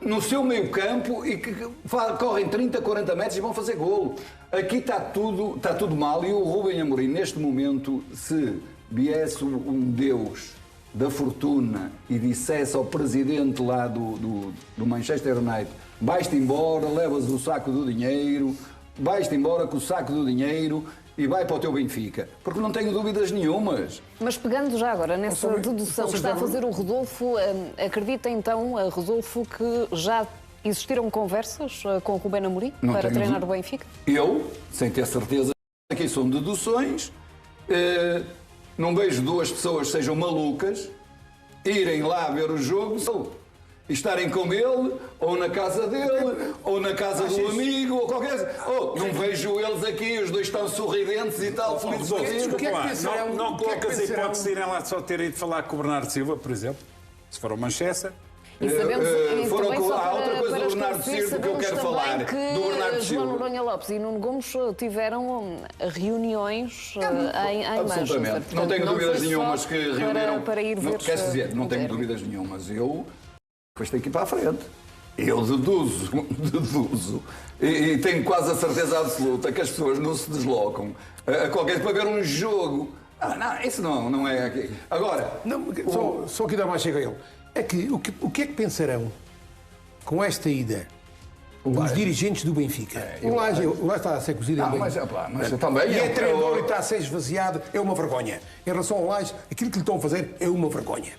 no seu meio campo e que correm 30, 40 metros e vão fazer golo. Aqui está tudo mal e o Rubem Amorim, neste momento, se viesse um Deus da fortuna e dissesse ao presidente lá do Manchester United: vais-te embora, levas o saco do dinheiro, vais-te embora com o saco do dinheiro e vai para o teu Benfica. Porque não tenho dúvidas nenhumas. Mas pegando já agora nessa dedução que está a fazer o Rodolfo, acredita então, Rodolfo, que já existiram conversas com o Rubén Amorim para treinar o Benfica? Eu, sem ter certeza, aqui são deduções, não vejo duas pessoas que sejam malucas irem lá ver o jogo e estarem com ele, ou na casa dele, ou na casa do amigo, ou qualquer coisa. Não vejo eles aqui, os dois estão sorridentes e tal, felizes. Não colocas a hipótese de irem lá só terem de falar com o Bernardo Silva, por exemplo, se for o Manchester? E sabemos, há outra coisa do Bernardo Silva que eu quero falar. Do Bernardo Silva. João Noronha Lopes e Nuno Gomes tiveram reuniões em absolutamente. Manchester. Não tenho dúvidas nenhumas que reuniram. Para ir ver. Quer dizer, não tenho dúvidas nenhumas. Eu depois tenho que ir para a frente. Eu deduzo. E tenho quase a certeza absoluta que as pessoas não se deslocam a qualquer para ver um jogo. Não, isso não é aqui. Agora, só que dá mais chega a ele. É que o que é que pensarão com esta ida os dirigentes do Benfica? O Laje está a ser cozido em mas também e é treinador e está a ser esvaziado, é uma vergonha. Em relação ao Laje, aquilo que lhe estão a fazer é uma vergonha.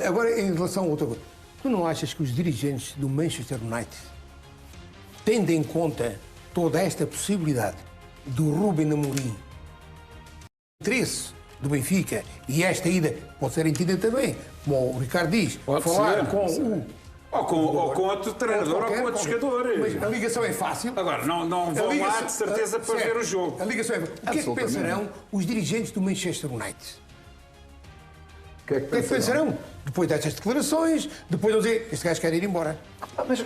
Agora, em relação a outra coisa, tu não achas que os dirigentes do Manchester United, tendo em conta toda esta possibilidade do Rubén Amorim, interesse do Benfica, e esta ida pode ser entendida também, como o Ricardo diz, falar com o... Ou com outro treinador ou com outro jogador. Mas a ligação é fácil. Agora, não vão lá de certeza para ver o jogo. A ligação é fácil. O que é que pensarão os dirigentes do Manchester United? O que é que pensarão? Depois destas declarações, depois de dizer, este gajo quer ir embora.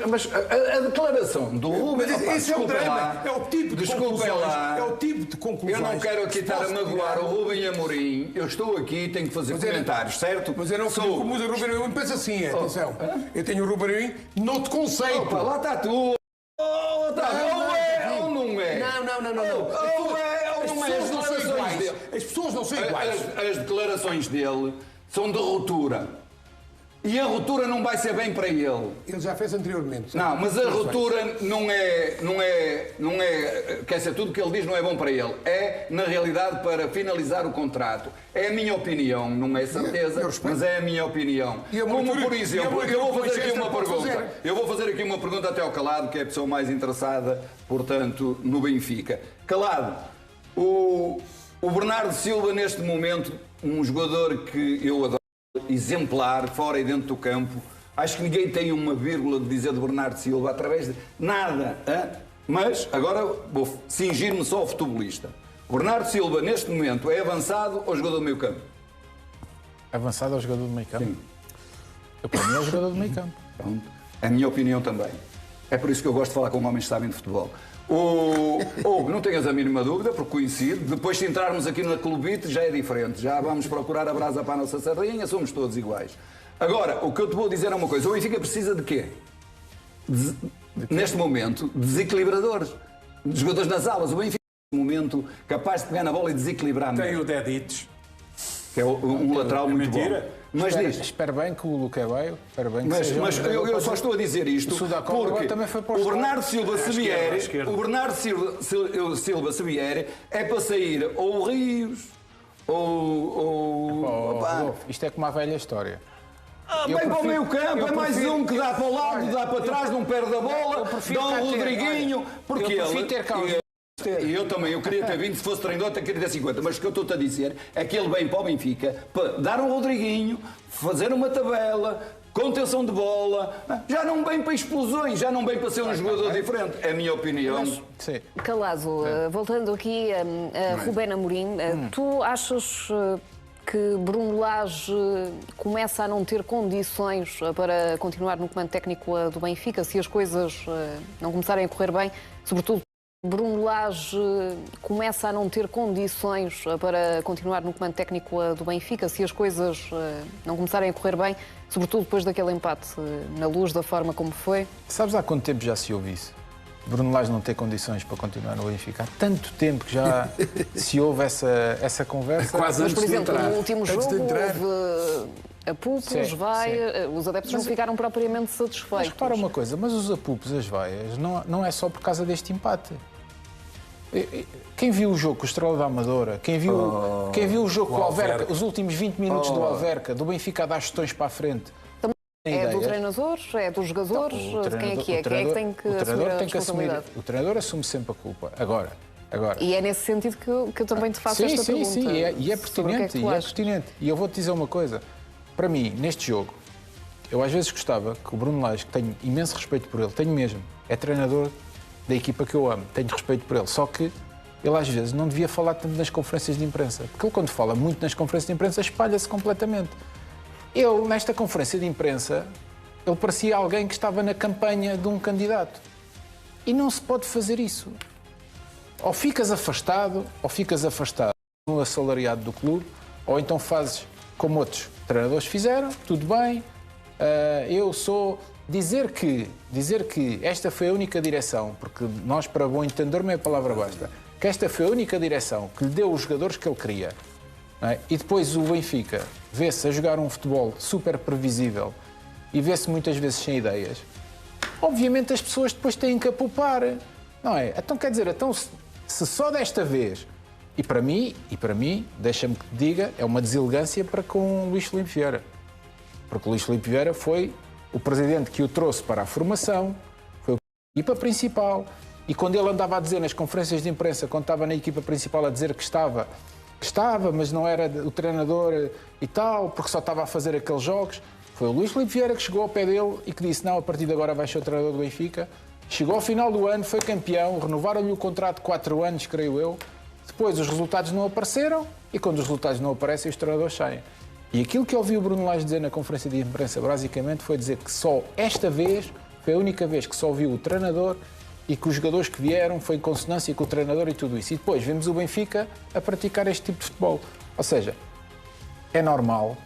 Mas a declaração do Rubem... Esse é o drama, é o tipo de conclusões. É o tipo de conclusões. Eu não quero aqui estar a magoar o Rubem Amorim. Eu estou aqui e tenho que fazer comentários, certo? Mas eu não sou como o Rubem Amorim pensa assim, atenção. Eu tenho o Rubem Amorim noutro conceito. Lá está tu. Ou é ou não é? Não. Ou é ou não é? As pessoas não são iguais. As declarações dele são de ruptura. E a ruptura não vai ser bem para ele. Ele já fez anteriormente. Não, mas a ruptura não é. Quer dizer, tudo que ele diz não é bom para ele. É, na realidade, para finalizar o contrato. É a minha opinião, não é certeza, mas é a minha opinião. Como, por exemplo, eu vou fazer aqui uma pergunta. Eu vou fazer aqui uma pergunta até ao Calado, que é a pessoa mais interessada, portanto, no Benfica. Calado, o Bernardo Silva, neste momento, um jogador que eu adoro, exemplar, fora e dentro do campo. Acho que ninguém tem uma vírgula de dizer de Bernardo Silva através de nada. Mas agora vou cingir-me só ao futebolista. Bernardo Silva, neste momento, é avançado ou jogador do meio campo? Avançado ou jogador do meio campo? Sim. Para mim é jogador do meio campo. Pronto. É a minha opinião também. É por isso que eu gosto de falar com homens que sabem de futebol. Não tenhas a mínima dúvida, porque coincide. Depois, se entrarmos aqui na clubite, já é diferente. Já vamos procurar a brasa para a nossa sardinha, somos todos iguais. Agora, o que eu te vou dizer é uma coisa. O Benfica precisa de quê? Neste momento, desequilibradores. De jogadores nas alas. O Benfica, neste momento, capaz de pegar na bola e desequilibrar. Tem o Dedites, que é um lateral muito bom. Mas espero bem que o Luque veio. Mas eu só estou a dizer isto porque o Bernardo Silva se vier, é para sair ou o Rios ou... Isto é como a velha história. Vem para o meio campo, é mais um que dá para o lado, dá para trás, não perde a bola, dá um Rodriguinho, porque ele... E eu também, eu queria ter vindo, se fosse treinador, até queria ter 50, mas o que eu estou-te a dizer é que ele vem para o Benfica para dar um Rodriguinho, fazer uma tabela, contenção de bola, já não vem para explosões, já não vem para ser um jogador diferente, é a minha opinião. Calado, voltando aqui a Rubén Amorim, tu achas que Bruno Lage começa a não ter condições para continuar no comando técnico do Benfica, se as coisas não começarem a correr bem, sobretudo Bruno Lage começa a não ter condições para continuar no comando técnico do Benfica, se as coisas não começarem a correr bem, sobretudo depois daquele empate na Luz, da forma como foi? Sabes há quanto tempo já se ouve isso? Bruno Lage não ter condições para continuar no Benfica. Há tanto tempo que já se ouve essa conversa. Quase Mas, por antes de exemplo, entrar. no último Antes de jogo entrar. houve apupos, Sim, os adeptos não ficaram propriamente Mas satisfeitos. repara uma coisa, mas os apupos, as vaias, não é só por causa deste empate. Quem viu o jogo com o Estrela da Amadora, quem viu o jogo com o Alverca, os últimos 20 minutos do Alverca, do Benfica a dar gestões para a frente. É do treinador, é dos jogadores, de quem é que é? Quem é que tem que assumir a responsabilidade? O treinador assume sempre a culpa. Agora. E é nesse sentido que eu também te faço Sim, esta sim, pergunta. sim, e é sobre o que pertinente, que tu achas. E eu vou-te dizer uma coisa. Para mim, neste jogo, eu às vezes gostava que o Bruno Lage, que tenho imenso respeito por ele, tenho mesmo, é treinador da equipa que eu amo, tenho respeito por ele, só que ele às vezes não devia falar tanto nas conferências de imprensa, porque ele quando fala muito nas conferências de imprensa espalha-se completamente. Ele, nesta conferência de imprensa, ele parecia alguém que estava na campanha de um candidato. E não se pode fazer isso. Ou ficas afastado no assalariado do clube, ou então fazes como outros treinadores fizeram, tudo bem, eu sou... Dizer que esta foi a única direção, porque nós, para bom entender, meia palavra basta, que esta foi a única direção que lhe deu os jogadores que ele queria, não é? E depois o Benfica vê-se a jogar um futebol super previsível e vê-se muitas vezes sem ideias, obviamente as pessoas depois têm que apupar, não é? Então, quer dizer, se só desta vez, e para mim, deixa-me que te diga, é uma deselegância para com o Luís Filipe Vieira, porque o Luís Filipe Vieira foi o presidente que o trouxe para a formação, foi a equipa principal, e quando ele andava a dizer nas conferências de imprensa, quando estava na equipa principal a dizer que estava, mas não era o treinador e tal, porque só estava a fazer aqueles jogos, foi o Luís Filipe Vieira que chegou ao pé dele e que disse, não, a partir de agora vai ser o treinador do Benfica. Chegou ao final do ano, foi campeão, renovaram-lhe o contrato de 4 anos, creio eu. Depois os resultados não apareceram e quando os resultados não aparecem, os treinadores saem. E aquilo que eu ouvi o Bruno Lage dizer na conferência de imprensa, basicamente, foi dizer que só esta vez, foi a única vez que só viu o treinador e que os jogadores que vieram foi em consonância com o treinador e tudo isso. E depois vemos o Benfica a praticar este tipo de futebol. Ou seja, é normal.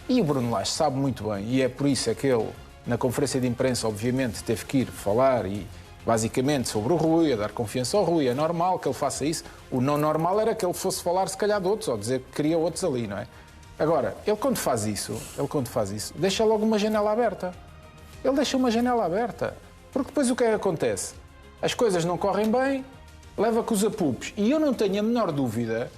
E o Bruno Lage sabe muito bem, e é por isso é que ele, na conferência de imprensa, obviamente, teve que ir falar e basicamente sobre o Rui, a dar confiança ao Rui. É normal que ele faça isso. O não normal era que ele fosse falar, se calhar, de outros, ou dizer que queria outros ali, não é? Agora, ele quando faz isso, deixa logo uma janela aberta. Ele deixa uma janela aberta. Porque depois o que é que acontece? As coisas não correm bem, leva com os apupos. E eu não tenho a menor dúvida,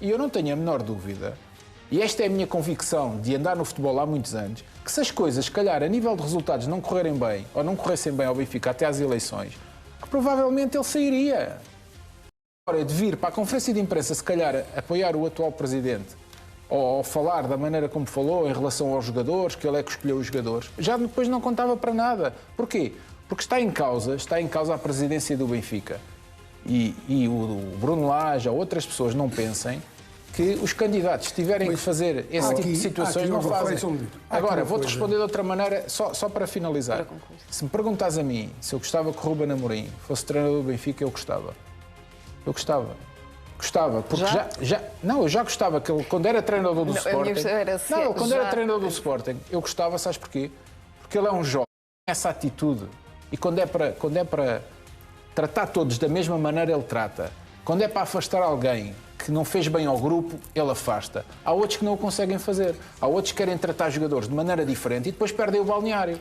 e esta é a minha convicção de andar no futebol há muitos anos, que se as coisas, se calhar, a nível de resultados não correrem bem, ou não corressem bem ao Benfica até às eleições, que provavelmente ele sairia. Agora, de vir para a conferência de imprensa, se calhar, apoiar o atual presidente, ou falar da maneira como falou em relação aos jogadores, que ele é que escolheu os jogadores, já depois não contava para nada. Porquê? Porque está em causa a presidência do Benfica. E o Bruno Lage ou outras pessoas não pensem que os candidatos tiverem que fazer esse tipo de situações, não fazem. Agora, vou-te responder de outra maneira, só para finalizar. Se me perguntas a mim se eu gostava que o Ruben Amorim fosse treinador do Benfica, eu gostava. Gostava, porque eu já gostava que ele, quando era treinador do Sporting... Quando era treinador do Sporting, eu gostava, sabes porquê? Porque ele é um jovem, tem essa atitude. E quando é para tratar todos da mesma maneira, ele trata. Quando é para afastar alguém que não fez bem ao grupo, ele afasta. Há outros que não o conseguem fazer. Há outros que querem tratar jogadores de maneira diferente e depois perdem o balneário.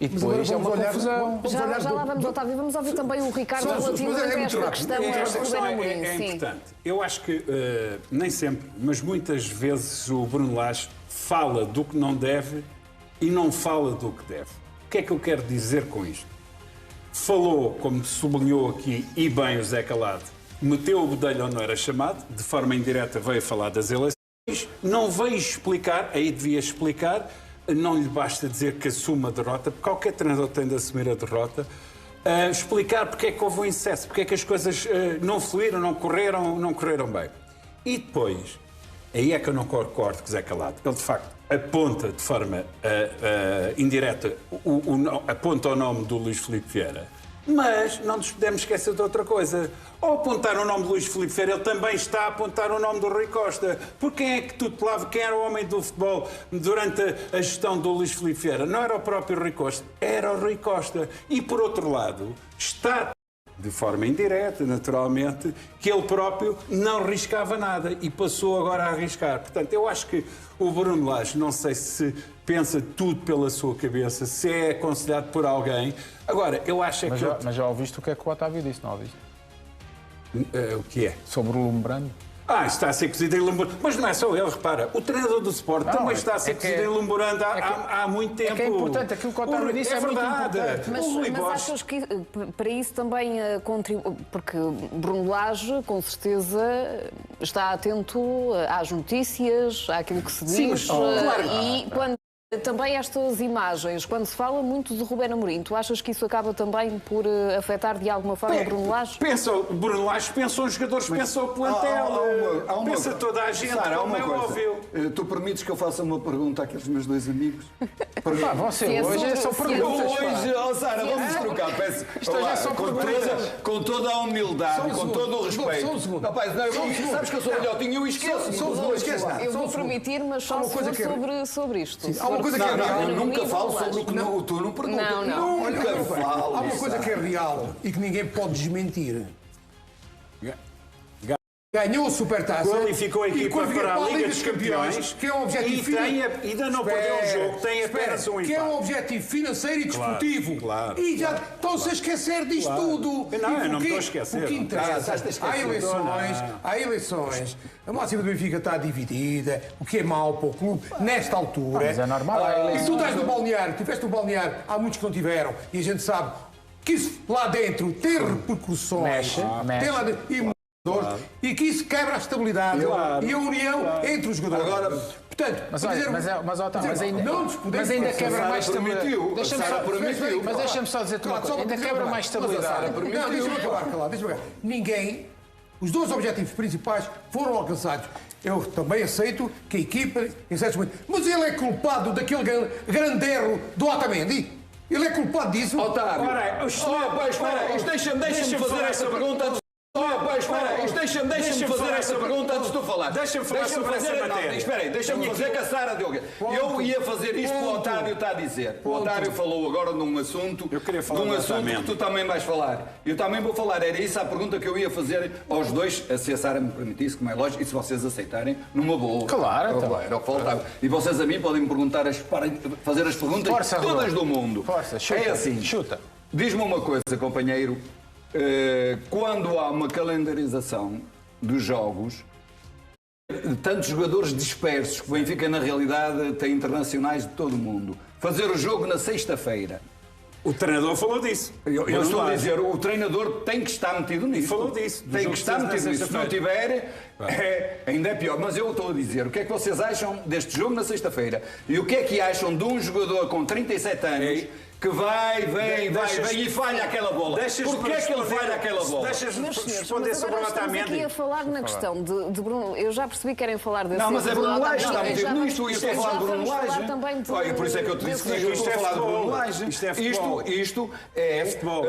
E depois é uma confusão. Já lá vamos, Otávio. Vamos ouvir também o Ricardo relativamente a esta questão. Esta questão é importante. Eu acho que, nem sempre, mas muitas vezes o Bruno Lage fala do que não deve e não fala do que deve. O que é que eu quero dizer com isto? Falou, como sublinhou aqui, e bem o Zé Calado, meteu o bedelho onde não era chamado, de forma indireta veio falar das eleições, não veio explicar, aí devia explicar, não lhe basta dizer que assume a derrota, porque qualquer treinador tem de assumir a derrota, explicar porque é que houve um excesso, porque é que as coisas não fluíram, não correram bem. E depois, aí é que eu não concordo com o Zé Calado, ele de facto aponta de forma indireta, aponta o nome do Luís Filipe Vieira, Mas não nos podemos esquecer de outra coisa. Ao apontar o nome de Luís Filipe Vieira, ele também está a apontar o nome do Rui Costa. Por quem é que tutelava, quem era o homem do futebol durante a gestão do Luís Filipe Vieira? Não era o próprio Rui Costa, era o Rui Costa. E, por outro lado, está, de forma indireta, naturalmente, que ele próprio não arriscava nada e passou agora a arriscar. Portanto, eu acho que o Bruno Lage, não sei se pensa tudo pela sua cabeça, se é aconselhado por alguém. Agora, eu acho é que... Mas já ouviste o que é que o Otávio disse, não ouviste? O que é? Sobre o Lumbrando. Está a ser cozido em Lumburando. Mas não é só ele, repara. O treinador do Sport também está a ser cozido em Lumburando há muito tempo. É que é importante, aquilo que o Otávio disse é muito importante. Mas achas que para isso também contribui... Porque Bruno Lage, com certeza, está atento às notícias, àquilo que se diz. Sim, mas, claro. E quando... Também estas imagens, quando se fala muito de Ruben Amorim, tu achas que isso acaba também por afetar de alguma forma o Bruno Lage? Bruno Lage pensou os jogadores, pensou o plantel, pensa toda a gente, Sara, como é óbvio. Tu permites que eu faça uma pergunta àqueles meus dois amigos? Você hoje é só perguntas. Hoje, Sara, vamos trocar. Peço, com toda a humildade, com todo o respeito. Só um segundo. Rapaz, sabes que eu sou velhotinho e eu esqueço. Eu vou permitir, mas só sobre isto. Há uma coisa que é real. Eu nunca falo sobre o que tu não perguntas. Não. Nunca falo. Há uma coisa que é real e que ninguém pode desmentir. Ganhou a Supertaça. Qualificou a equipa para a Liga dos Campeões, que é um objetivo e ainda não perdeu o jogo, tem apenas um empate. Que é um objetivo financeiro e desportivo. Claro. E já estão-se a esquecer disto tudo. Não, eu não me estou a esquecer. O que interessa, há eleições, a máxima do Benfica está dividida, o que é mau para o clube, nesta altura. Mas é normal. E tu estás no balneário, tiveste no balneário, há muitos que não tiveram, e a gente sabe que isso lá dentro tem repercussões. Tem lá dentro, e que isso quebra a estabilidade e a união entre os jogadores. Agora, portanto, mas ainda quebra mais estabilidade. Deixa-me deixa-me só dizer-te uma coisa. Ainda quebra mais estabilidade. Não, deixa-me acabar. Ninguém, os dois objetivos principais foram alcançados. Eu também aceito que a equipa, em certos momentos, mas ele é culpado daquele grande erro do Otamendi. Ele é culpado disso. Otávio, deixa-me fazer essa pergunta. Deixa-me fazer essa pergunta antes de tu falar. Deixa-me falar sobre essa matéria. Espera aí, deixa-me fazer que a Sara deu. Eu ia fazer isto que o Otávio está a dizer. O Otávio falou agora num assunto, que tu também vais falar. Eu também vou falar. Era isso a pergunta que eu ia fazer aos dois, se a Sara me permitisse, como é lógico, e se vocês aceitarem, numa boa. Claro, então. Era o que faltava. E vocês a mim podem me perguntar, fazer as perguntas todas do mundo. Força, chuta. É assim. Chuta. Diz-me uma coisa, companheiro. Quando há uma calendarização dos jogos, tantos jogadores dispersos, que o Benfica na realidade tem internacionais de todo o mundo, fazer o jogo na sexta-feira. O treinador falou disso. Eu estou a dizer, o treinador tem que estar metido nisso. Falou disso. Tem que estar metido nisso. Se não tiver, ainda é pior. Mas eu estou a dizer, o que é que vocês acham deste jogo na sexta-feira? E o que é que acham de um jogador com 37 anos... que vem e falha aquela bola. Porquê é que ele falha aquela bola? Deixas-me responder sobre o Otamendi. Aqui a falar na questão de Bruno... Eu já percebi que querem falar desse... Não, mas é Bruno Lage, está metido nisto. Eu estou a falar de Bruno Lage. Olha, por isso é que eu te disse que eu estou a falar de Bruno Lage. Isto é futebol.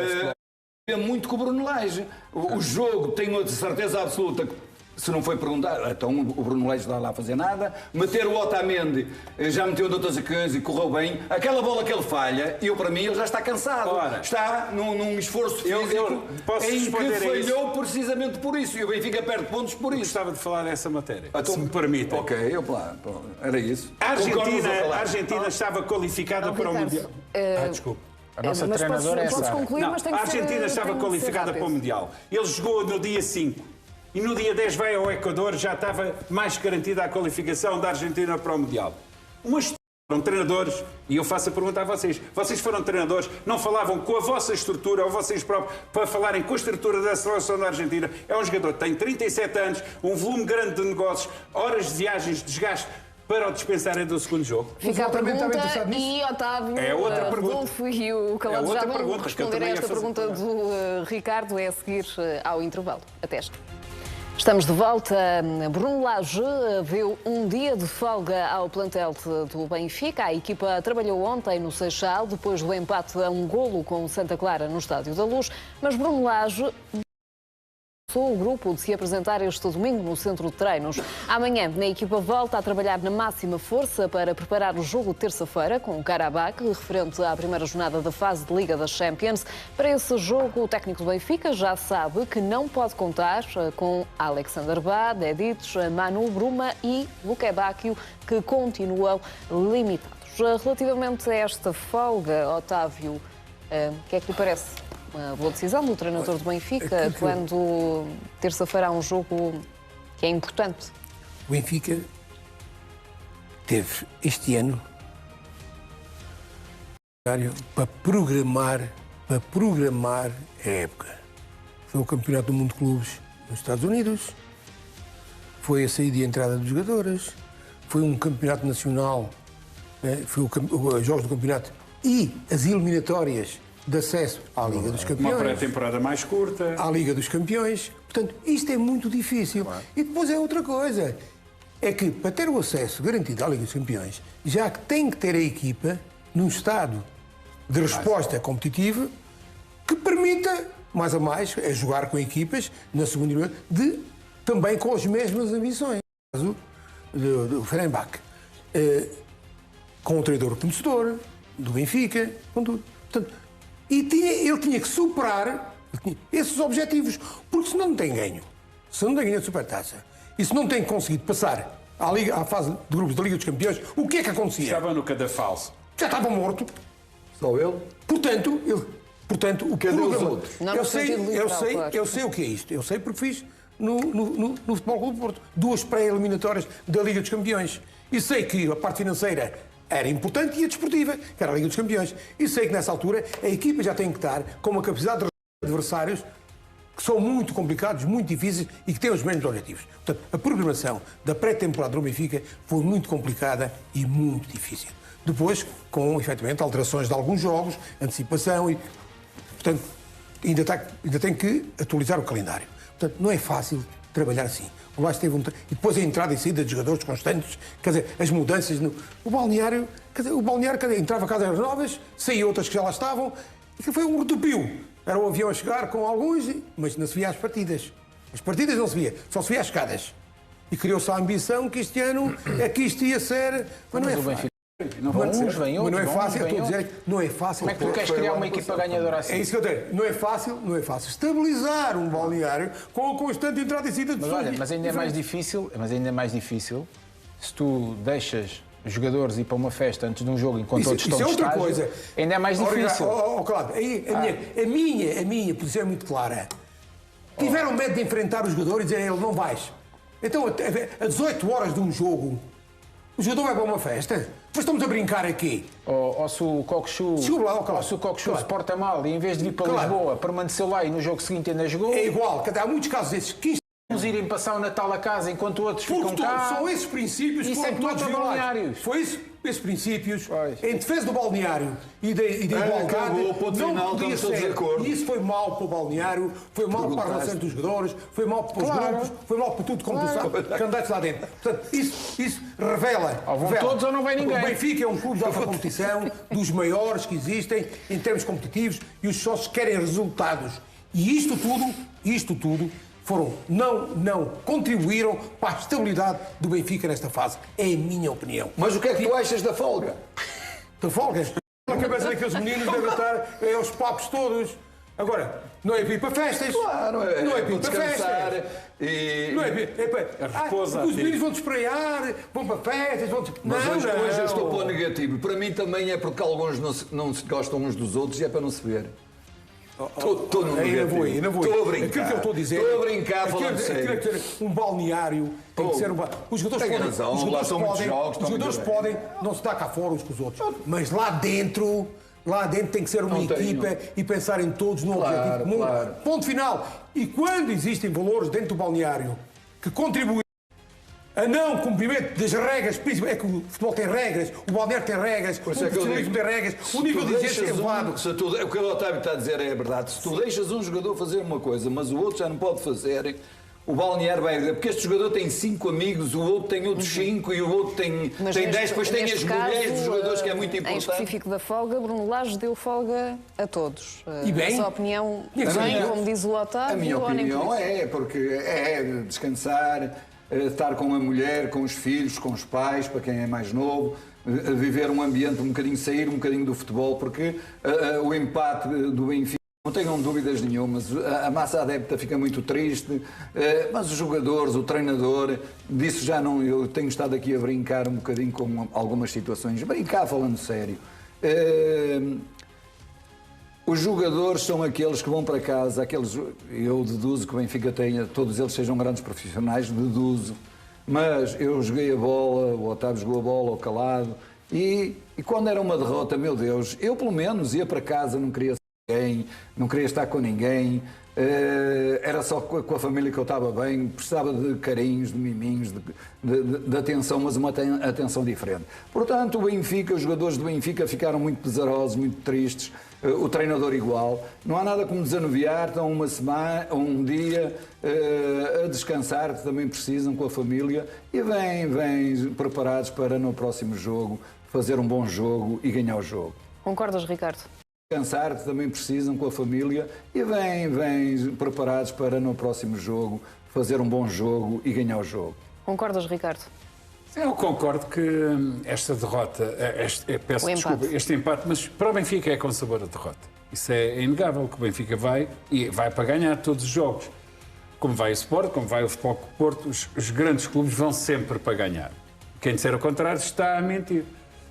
É muito com o Bruno Lage. O jogo, tenho a certeza absoluta que se não foi perguntar, então o Bruno Lage não está lá a fazer nada. Meter o Otamendi, já meteu de outras coisas e correu bem. Aquela bola que ele falha, para mim ele já está cansado. Está num esforço físico em que falhou precisamente por isso. E o Benfica perde pontos por isso. Gostava de falar nessa matéria, se me permitem. Ok, era isso. A Argentina estava qualificada para o Mundial. Desculpa. A nossa treinadora é essa. A Argentina estava qualificada para o Mundial. Ele jogou no dia 5. E no dia 10 vai ao Equador, já estava mais garantida a qualificação da Argentina para o Mundial. Mas foram treinadores, e eu faço a pergunta a vocês. Vocês foram treinadores, não falavam com a vossa estrutura, ou vocês próprios, para falarem com a estrutura da seleção da Argentina. É um jogador que tem 37 anos, um volume grande de negócios, horas de viagens, desgaste, para o dispensarem do segundo jogo. Fica a pergunta e Otávio, Rodolfo e o Calado já vão responder a esta pergunta do Ricardo a seguir ao intervalo. Até já. Estamos de volta. Bruno Lage deu um dia de folga ao plantel do Benfica. A equipa trabalhou ontem no Seixal, depois do empate a 1-1 com o Santa Clara no Estádio da Luz. Mas Bruno Lage o grupo de se apresentar este domingo no centro de treinos. Amanhã, a equipa volta a trabalhar na máxima força para preparar o jogo de terça-feira com o Karabakh, referente à primeira jornada da fase de Liga das Champions. Para esse jogo, o técnico do Benfica já sabe que não pode contar com Alexander Bá, Dedic, Manu Bruma e Luque Bacchio, que continuam limitados. Relativamente a esta folga, Otávio, o que é que lhe parece? Uma boa decisão do treinador do Benfica, quando terça-feira há um jogo que é importante. O Benfica teve este ano para programar a época. Foi o Campeonato do Mundo de Clubes nos Estados Unidos, foi a saída e a entrada dos jogadores, foi um campeonato nacional, foi os jogos do campeonato e as eliminatórias de acesso à Liga dos Campeões. Uma pré-temporada mais curta. À Liga dos Campeões. Portanto, isto é muito difícil. Claro. E depois é outra coisa. É que, para ter o acesso garantido à Liga dos Campeões, já que tem que ter a equipa num estado de resposta competitiva que permita, mais a mais, jogar com equipas na segunda divisão, também com as mesmas ambições. No caso do Fenerbahçe. Com o treinador conhecedor, do Benfica, com tudo. Portanto, ele tinha que superar esses objetivos, porque se não tem ganho, se não tem ganho de Supertaça, e se não tem conseguido passar à fase de grupos da Liga dos Campeões, o que é que acontecia? Estava no cadafalso. Já estava morto. Só ele? Portanto, o que cadê os outros? Eu sei o que é isto. Eu sei porque fiz no Futebol Clube do Porto 2 pré-eliminatórias da Liga dos Campeões. E sei que a parte financeira era importante e a desportiva, que era a Liga dos Campeões. E sei que nessa altura a equipa já tem que estar com uma capacidade de adversários que são muito complicados, muito difíceis e que têm os mesmos objetivos. Portanto, a programação da pré-temporada do Benfica foi muito complicada e muito difícil. Depois, com, efetivamente, alterações de alguns jogos, antecipação e... Portanto, ainda tem que atualizar o calendário. Portanto, não é fácil trabalhar assim. O Lage teve e depois a entrada e saída de jogadores constantes, quer dizer, as mudanças no... O balneário, entrava casas novas, saía outras que já lá estavam, e foi um retupio. Era um avião a chegar com alguns, mas não se via as partidas. As partidas não se via, só se via as escadas. E criou-se a ambição que este ano é que isto ia ser... Mas não é fácil. Mas não é fácil, estou a dizer que não é fácil. Como é que tu queres criar uma equipa ganhadora assim? É isso que eu tenho. Não é fácil estabilizar um balneário com a constante entrada e saída de pessoas. Mas ainda é mais difícil se tu deixas os jogadores ir para uma festa antes de um jogo enquanto todos estão de estágio. Coisa. Ainda é mais difícil. Claro, a minha posição é muito clara. Tiveram medo de enfrentar o jogador e dizer ele não vais. Então, a 18 horas de um jogo, o jogador vai para uma festa. Depois estamos a brincar aqui. Ou se o Cockchu se porta mal e em vez de vir para Lisboa, permaneceu lá e no jogo seguinte ainda jogou. É igual, há muitos casos desses. Uns irem passar o Natal a casa enquanto outros ficam cá. São esses princípios que foram todos violados. Foi esses princípios, em defesa do balneário e da igualdade, não podia ser. E isso foi mau para o balneário, foi mau para as relações dos jogadores, foi mau para os grupos, foi mau para tudo, como tu sabes, que andaste lá dentro. Portanto, isso revela. Vão todos ou não vem ninguém. O Benfica é um clube de alta competição, dos maiores que existem, em termos competitivos, e os sócios querem resultados. E isto tudo, não contribuíram para a estabilidade do Benfica nesta fase. É a minha opinião. Mas o que é que tu achas da folga? Da folga? Na cabeça daqueles meninos devem estar aos papos todos. Agora, não é para ir para festas. Claro, não é para ir para festas. E... Não é os meninos vão despraiar, vão para festas, vão... Mas hoje eu estou para o negativo. Para mim também é porque alguns não se gostam uns dos outros e é para não se ver. Estou no negativo. Estou a brincar. Aquilo que eu estou a dizer. Estou a brincar, falando sério. Um balneário tem que ser um balneário. Os jogadores podem não se dar cá fora uns com os outros. Mas lá dentro tem que ser uma equipa e pensarem todos no objetivo comum. Ponto final. E quando existem valores dentro do balneário que contribuem a não cumprimento das regras, é que o futebol tem regras, o balneário tem regras, o profissionalismo tem regras, o nível de exigência é elevado. O que o Otávio está a dizer é verdade. Se tu deixas um jogador fazer uma coisa, mas o outro já não pode fazer, o balneário vai dizer, porque este jogador tem 5 amigos, o outro tem outros 5 e o outro tem 10, depois tem as mulheres dos jogadores, que é muito importante. Em específico da folga, Bruno Lage deu folga a todos. E bem? A sua opinião, bem, como diz o Otávio, A minha opinião porque é descansar, estar com a mulher, com os filhos, com os pais, para quem é mais novo, viver um ambiente um bocadinho, sair um bocadinho do futebol, porque o empate do Benfica, não tenham dúvidas nenhumas, a massa adepta fica muito triste, mas os jogadores, o treinador, disso já não, eu tenho estado aqui a brincar um bocadinho com algumas situações, brincar falando sério. Os jogadores são aqueles que vão para casa, eu deduzo que o Benfica tenha, todos eles sejam grandes profissionais, deduzo, mas eu joguei a bola, o Otávio jogou a bola, o Calado, e quando era uma derrota, meu Deus, eu pelo menos ia para casa, não queria ninguém, não queria estar com ninguém, era só com a família que eu estava bem, precisava de carinhos, de miminhos, de atenção, mas uma atenção diferente. Portanto, o Benfica, os jogadores do Benfica ficaram muito pesarosos, muito tristes, o treinador igual. Não há nada como desanuviar, estão uma semana, um dia a descansar, que também precisam com a família, e vêm preparados para no próximo jogo fazer um bom jogo e ganhar o jogo. Concordas, Ricardo? Descansar, que também precisam com a família, e vêm preparados para no próximo jogo fazer um bom jogo e ganhar o jogo. Concordas, Ricardo? Eu concordo que esta derrota, este empate, mas para o Benfica é com sabor a derrota. Isso é inegável, que o Benfica vai para ganhar todos os jogos. Como vai o Sport, como vai o Futebol Clube do Porto, os grandes clubes vão sempre para ganhar. Quem disser o contrário está a mentir,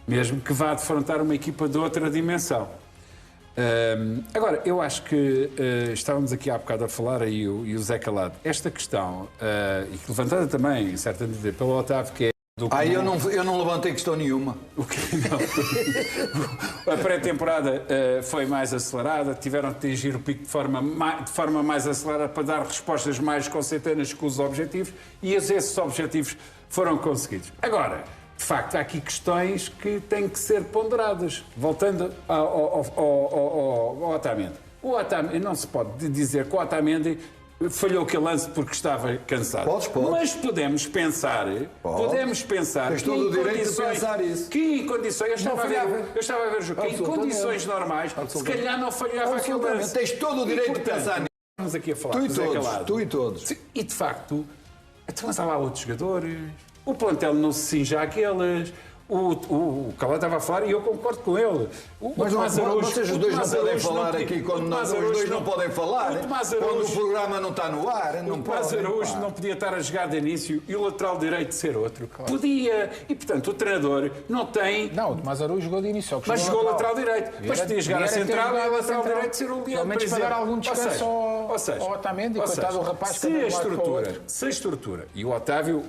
mesmo que vá defrontar uma equipa de outra dimensão. Agora, eu acho que estávamos aqui há bocado a falar aí o Zé Calado. Esta questão, e levantada também, em certa medida, pelo Otávio, que é eu não levantei questão nenhuma. O quê? Não. A pré-temporada foi mais acelerada, tiveram de atingir o pico de forma mais acelerada para dar respostas mais concentrantes com os objetivos, e esses objetivos foram conseguidos. Agora, de facto, há aqui questões que têm que ser ponderadas. Voltando ao Otamendi. O Otamendi, não se pode dizer que o Otamendi falhou aquele lance porque estava cansado. Podes. Mas podemos pensar Tens todo o direito de pensar isso. Que em condições, eu estava a ver o jogo, que em condições normais, se calhar não falhava aquele lance. Tens todo o direito de pensar nisso. Estamos aqui a falar Tu e todos. E de facto, então há lá outros jogadores, o plantel não se cinja àqueles. O Calado estava a falar e eu concordo com ele. Mas vocês os dois não podem falar aqui quando os dois não podem falar. Quando o programa não está no ar. O Tomás Araújo não podia estar a jogar de início e o lateral direito ser outro. Claro. Podia. E portanto o treinador não tem. Não, o Tomás Araújo jogou de início. Mas jogou lateral direito. Mas podia jogar a central e o lateral direito ser o Leão. Pelo menos para dar algum descanso ao Otamendi, coitado do rapaz. Se a estrutura, e o Otávio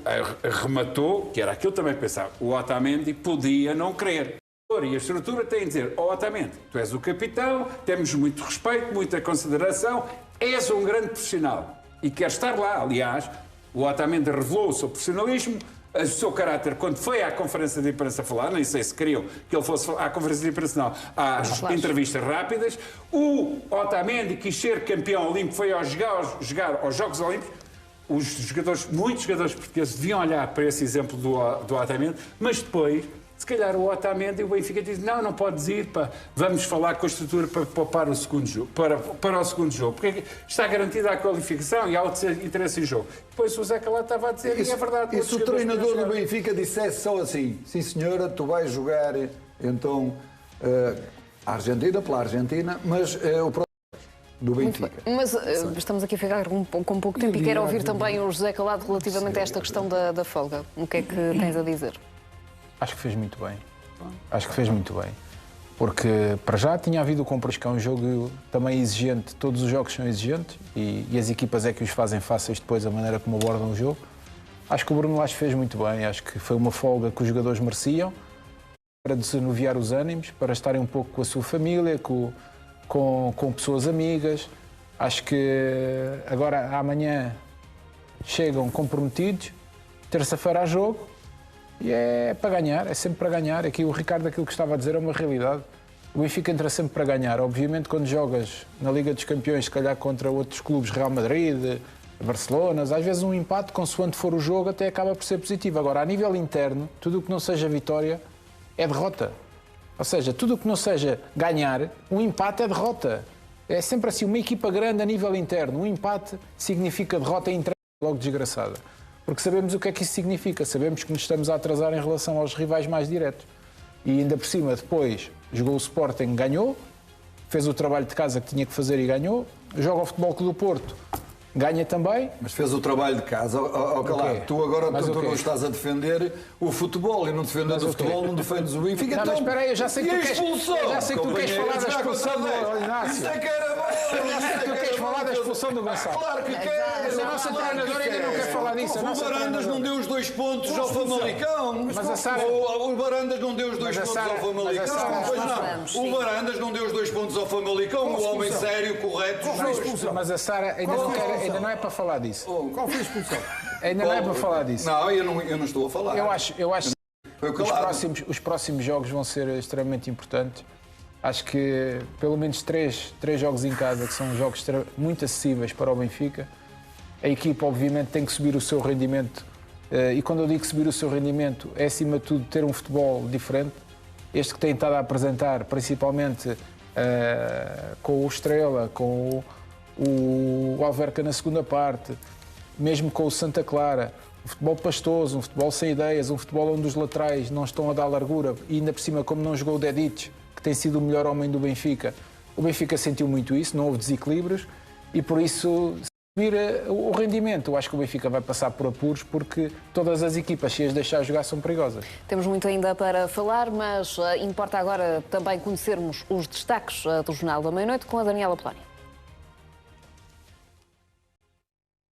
rematou, que era aquilo também que pensava, o Otamendi podia não querer. E a estrutura tem de dizer, Otamendi, tu és o capitão, temos muito respeito, muita consideração, és um grande profissional e queres estar lá. Aliás, o Otamendi revelou o seu profissionalismo, o seu caráter, quando foi à conferência de imprensa falar, nem sei se queriam que ele fosse à conferência de imprensa, não, às entrevistas rápidas. O Otamendi quis ser campeão olímpico, foi jogar aos Jogos Olímpicos. Muitos jogadores portugueses deviam olhar para esse exemplo do Otamendi, mas depois, se calhar o Otamendi e o Benfica dizem, não podes ir, vamos falar com a estrutura para poupar o segundo jogo, para o segundo jogo, porque está garantida a qualificação e há outro interesse em jogo. Depois o Zé Calado estava a dizer, e é verdade. E se o treinador do Benfica dissesse só assim, sim senhora, tu vais jogar então a Argentina pela Argentina, mas o próximo do Benfica. Mas estamos aqui a ficar com pouco tempo e quero ouvir também o José Calado relativamente a esta questão da folga. O que é que tens a dizer? Acho que fez muito bem. Porque para já tinha havido o Compras, que é um jogo também exigente. Todos os jogos são exigentes e as equipas é que os fazem fáceis depois, a maneira como abordam o jogo. Acho que o Bruno Lage fez muito bem. Acho que foi uma folga que os jogadores mereciam para desanuviar os ânimos, para estarem um pouco com a sua família, com pessoas amigas. Acho que agora, amanhã, chegam comprometidos, terça-feira há jogo, e é para ganhar, é sempre para ganhar. Aqui o Ricardo, aquilo que estava a dizer é uma realidade. O Benfica entra sempre para ganhar. Obviamente, quando jogas na Liga dos Campeões, se calhar contra outros clubes, Real Madrid, Barcelonas, às vezes um empate, consoante for o jogo, até acaba por ser positivo. Agora, a nível interno, tudo o que não seja vitória é derrota. Ou seja, tudo o que não seja ganhar, um empate é derrota. É sempre assim, uma equipa grande a nível interno, um empate significa derrota interna logo desgraçada. Porque sabemos o que é que isso significa, sabemos que nos estamos a atrasar em relação aos rivais mais diretos. E ainda por cima, depois, jogou o Sporting, ganhou, fez o trabalho de casa que tinha que fazer e ganhou, joga o Futebol Clube do Porto, ganha também. Mas fez o trabalho de casa. Calado, tu agora tu não estás a defender o futebol e não defendes o futebol, não defendes o Benfica. Não, então, mas espera aí, eu já sei que tu queres falar da expulsão do Inácio. Isso é que era bom. Eu já sei que tu queres falar da expulsão do Gonçalo. Claro que quer. Mas a nossa treinadora ainda não quer falar disso. O Barandas não deu os 2 pontos ao Famalicão. Mas a Sara... O Barandas não deu os 2 pontos ao Famalicão. Pois não. O Barandas não deu os 2 pontos ao Famalicão. O homem sério, correto, justo. Mas a Sara ainda não é para falar disso. Qual foi a expulsão? Ainda não é para falar disso. Não, eu não estou a falar. Eu acho que os próximos jogos vão ser extremamente importantes. Acho que pelo menos três jogos em casa, que são jogos muito acessíveis para o Benfica. A equipa, obviamente, tem que subir o seu rendimento. E quando eu digo subir o seu rendimento, é acima de tudo ter um futebol diferente. Este que tem estado a apresentar, principalmente com o Estrela, com o Alverca na segunda parte, mesmo com o Santa Clara, um futebol pastoso, um futebol sem ideias, um futebol onde os laterais não estão a dar largura e ainda por cima, como não jogou o Dedic, que tem sido o melhor homem do Benfica, o Benfica sentiu muito isso, não houve desequilíbrios e por isso subir o rendimento. Eu acho que o Benfica vai passar por apuros porque todas as equipas, se as deixar jogar, são perigosas. Temos muito ainda para falar, mas importa agora também conhecermos os destaques do Jornal da Meia-Noite com a Daniela Polónia.